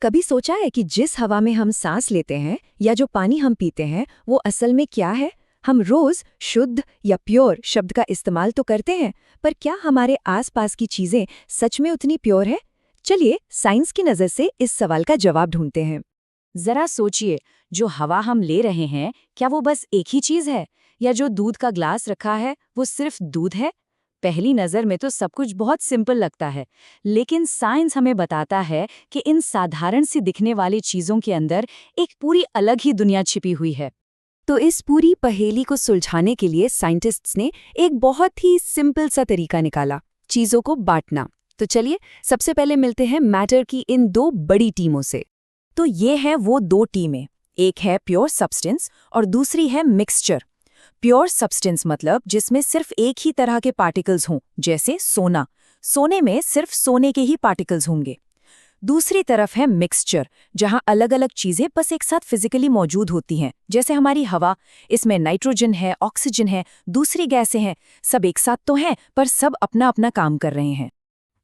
कभी सोचा है कि जिस हवा में हम सांस लेते हैं या जो पानी हम पीते हैं वो असल में क्या है? हम रोज शुद्ध या प्योर शब्द का इस्तेमाल तो करते हैं, पर क्या हमारे आसपास की चीजें सच में उतनी प्योर है? चलिए साइंस की नजर से इस सवाल का जवाब ढूंढते हैं। जरा सोचिए, जो हवा हम ले रहे हैं, क्या वो बस एक ही चीज है, या जो दूध का ग्लास रखा है वो सिर्फ दूध है? पहली नजर में तो सब कुछ बहुत सिंपल लगता है, लेकिन साइंस हमें बताता है कि इन साधारण सी दिखने वाली चीजों के अंदर एक पूरी अलग ही दुनिया छिपी हुई है। तो इस पूरी पहेली को सुलझाने के लिए साइंटिस्ट्स ने एक बहुत ही सिंपल सा तरीका निकाला, चीजों को बांटना। तो चलिए सबसे पहले मिलते हैं मैटर की इन दो बड़ी टीमों से। तो ये हैं वो दो टीमें, एक है प्योर सब्सटेंस और दूसरी है मिक्सचर। प्योर सब्सटेंस मतलब जिसमें सिर्फ एक ही तरह के पार्टिकल्स हों, जैसे सोना। सोने में सिर्फ सोने के ही पार्टिकल्स होंगे। दूसरी तरफ है मिक्सचर, जहां अलग अलग चीजें बस एक साथ फिजिकली मौजूद होती हैं, जैसे हमारी हवा। इसमें नाइट्रोजन है, ऑक्सीजन है, दूसरी गैसें हैं, सब एक साथ तो हैं पर सब अपना अपना काम कर रहे हैं।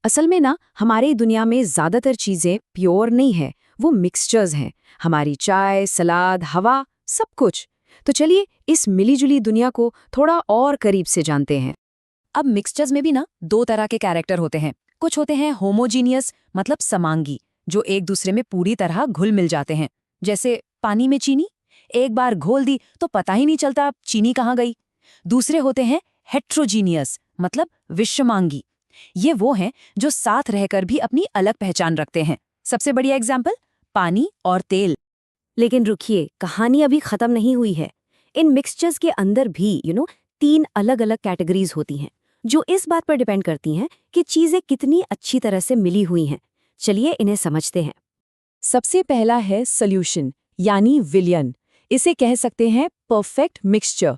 असल में ना हमारी दुनिया में ज्यादातर चीजें प्योर नहीं है, वो मिक्सचर्स हैं। हमारी चाय, सलाद, हवा, सब कुछ। तो चलिए इस मिलीजुली दुनिया को थोड़ा और करीब से जानते हैं। अब मिक्सचर्स में भी ना दो तरह के कैरेक्टर होते हैं। कुछ होते हैं होमोजीनियस, मतलब समांगी, जो एक दूसरे में पूरी तरह घुल मिल जाते हैं, जैसे पानी में चीनी। एक बार घोल दी तो पता ही नहीं चलता चीनी कहाँ गई। दूसरे होते हैं हेट्रोजीनियस, मतलब विषमांगी। ये वो हैं जो साथ रहकर भी अपनी अलग पहचान रखते हैं। सबसे बढ़िया एग्जाम्पल, पानी और तेल। लेकिन रुकिए, कहानी अभी खत्म नहीं हुई है। इन मिक्सचर्स के अंदर भी तीन अलग अलग कैटेगरीज होती हैं, जो इस बात पर डिपेंड करती हैं कि चीजें कितनी अच्छी तरह से मिली हुई हैं। चलिए इन्हें समझते हैं। सबसे पहला है सॉल्यूशन, यानी विलयन। इसे कह सकते हैं परफेक्ट मिक्सचर।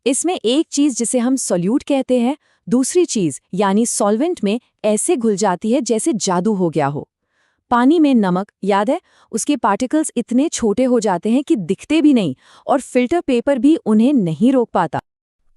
इसमें एक चीज जिसे हम सॉल्यूट कहते हैं, दूसरी चीज यानी सॉल्वेंट में ऐसे घुल जाती है जैसे जादू हो गया हो। पानी में नमक, याद है, उसके पार्टिकल्स इतने छोटे हो जाते हैं कि दिखते भी नहीं, और फिल्टर पेपर भी उन्हें नहीं रोक पाता।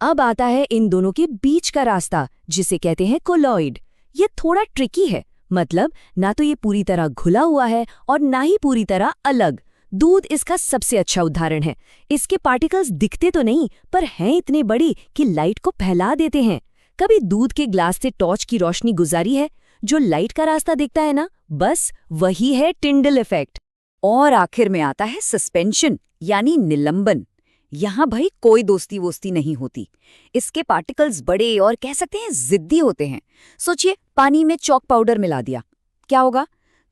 अब आता है इन दोनों के बीच का रास्ता, जिसे कहते हैं कोलॉइड। ये थोड़ा ट्रिकी है, मतलब ना तो ये पूरी तरह घुला हुआ है और ना ही पूरी तरह अलग। दूध इसका सबसे अच्छा उदाहरण है। इसके पार्टिकल्स दिखते तो नहीं, पर हैं इतने बड़ी कि लाइट को फैला देते हैं। कभी दूध के ग्लास से टॉर्च की रोशनी गुजारी है? जो लाइट का रास्ता दिखता है ना, बस वही है टिंडल इफेक्ट। और आखिर में आता है सस्पेंशन, यानी निलंबन। यहाँ भाई कोई दोस्ती वोस्ती नहीं होती। इसके पार्टिकल्स बड़े और कह सकते हैं जिद्दी होते हैं। सोचिए, पानी में चॉक पाउडर मिला दिया, क्या होगा?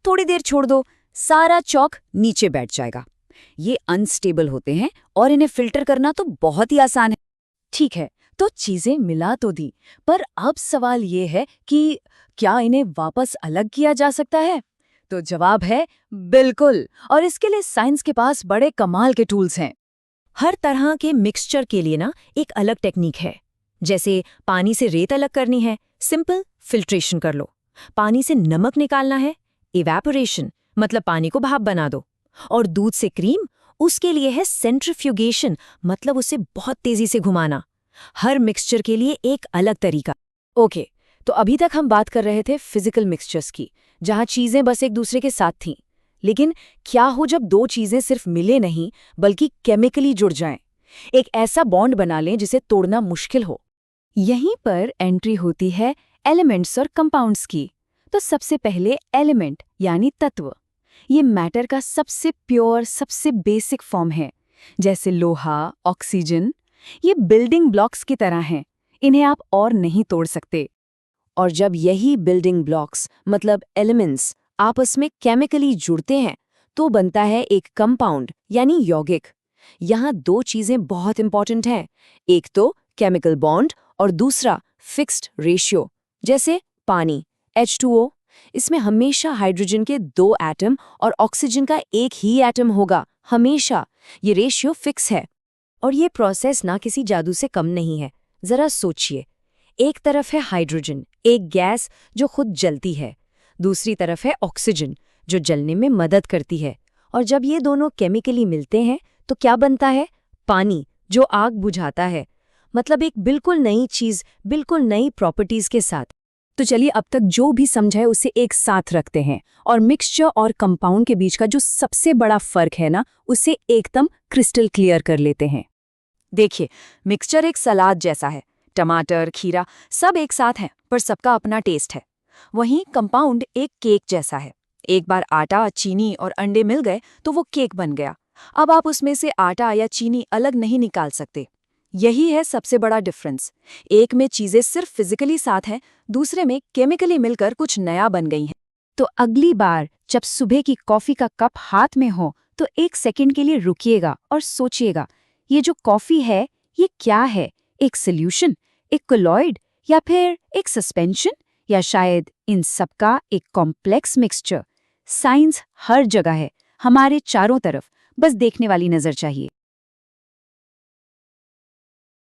थोड़ी देर छोड़ दो, सारा चॉक नीचे बैठ जाएगा। ये अनस्टेबल होते हैं और इन्हें फिल्टर करना तो बहुत ही आसान है। ठीक है, तो चीजें मिला तो दी, पर अब सवाल ये है कि क्या इन्हें वापस अलग किया जा सकता है? तो जवाब है बिल्कुल, और इसके लिए साइंस के पास बड़े कमाल के टूल्स हैं। हर तरह के मिक्सचर के लिए ना एक अलग टेक्निक है। जैसे पानी से रेत अलग करनी है, सिंपल फिल्ट्रेशन कर लो। पानी से नमक निकालना है, इवेपोरेशन, मतलब पानी को भाप बना दो। और दूध से क्रीम, उसके लिए है सेंट्रीफ्यूगेशन, मतलब उसे बहुत तेजी से घुमाना। हर मिक्सचर के लिए एक अलग तरीका। ओके, तो अभी तक हम बात कर रहे थे फिजिकल मिक्सचर्स की, जहां चीजें बस एक दूसरे के साथ थीं। लेकिन क्या हो जब दो चीजें सिर्फ मिले नहीं बल्कि केमिकली जुड़ जाएं, एक ऐसा बॉन्ड बना लें जिसे तोड़ना मुश्किल हो? यहीं पर एंट्री होती है एलिमेंट्स और कंपाउंड्स की। तो सबसे पहले एलिमेंट यानी तत्व। ये मैटर का सबसे प्योर, सबसे बेसिक फॉर्म है। जैसे लोहा, ऑक्सीजन, ये बिल्डिंग ब्लॉक्स की तरह हैं, इन्हें आप और नहीं तोड़ सकते। और जब यही बिल्डिंग ब्लॉक्स मतलब एलिमेंट्स आपस में केमिकली जुड़ते हैं, तो बनता है एक कंपाउंड यानी यौगिक। यहाँ दो चीजें बहुत इंपॉर्टेंट हैं, एक तो केमिकल बॉन्ड और दूसरा फिक्स्ड रेशियो। जैसे पानी H2O, इसमें हमेशा हाइड्रोजन के दो एटम और ऑक्सीजन का एक ही एटम होगा, हमेशा। ये रेशियो फिक्स है। और ये प्रोसेस ना किसी जादू से कम नहीं है। जरा सोचिए, एक तरफ है हाइड्रोजन, एक गैस जो खुद जलती है, दूसरी तरफ है ऑक्सीजन जो जलने में मदद करती है। और जब ये दोनों केमिकली मिलते हैं तो क्या बनता है? पानी, जो आग बुझाता है। मतलब एक बिल्कुल नई चीज, बिल्कुल नई प्रॉपर्टीज के साथ। तो चलिए अब तक जो भी समझा है उसे एक साथ रखते हैं और मिक्सचर और कंपाउंड के बीच का जो सबसे बड़ा फर्क है ना, उसे एकदम क्रिस्टल क्लियर कर लेते हैं। देखिए, मिक्सचर एक सलाद जैसा है। टमाटर, खीरा सब एक साथ हैं, पर सबका अपना टेस्ट है। वहीं कंपाउंड एक केक जैसा है। एक बार आटा, चीनी और अंडे मिल गए तो वो केक बन गया। अब आप उसमें से आटा या चीनी अलग नहीं निकाल सकते। यही है सबसे बड़ा डिफरेंस। एक में चीजें सिर्फ फिजिकली साथ हैं, दूसरे में केमिकली मिलकर कुछ नया बन गई हैं। तो अगली बार जब सुबह की कॉफी का कप हाथ में हो तो एक सेकंड के लिए रुकिएगा और सोचिएगा, ये जो कॉफी है ये क्या है? एक सॉल्यूशन, एक कोलॉइड, या फिर एक सस्पेंशन, या शायद इन सबका एक कॉम्प्लेक्स मिक्सचर। साइंस हर जगह है, हमारे चारों तरफ, बस देखने वाली नजर चाहिए।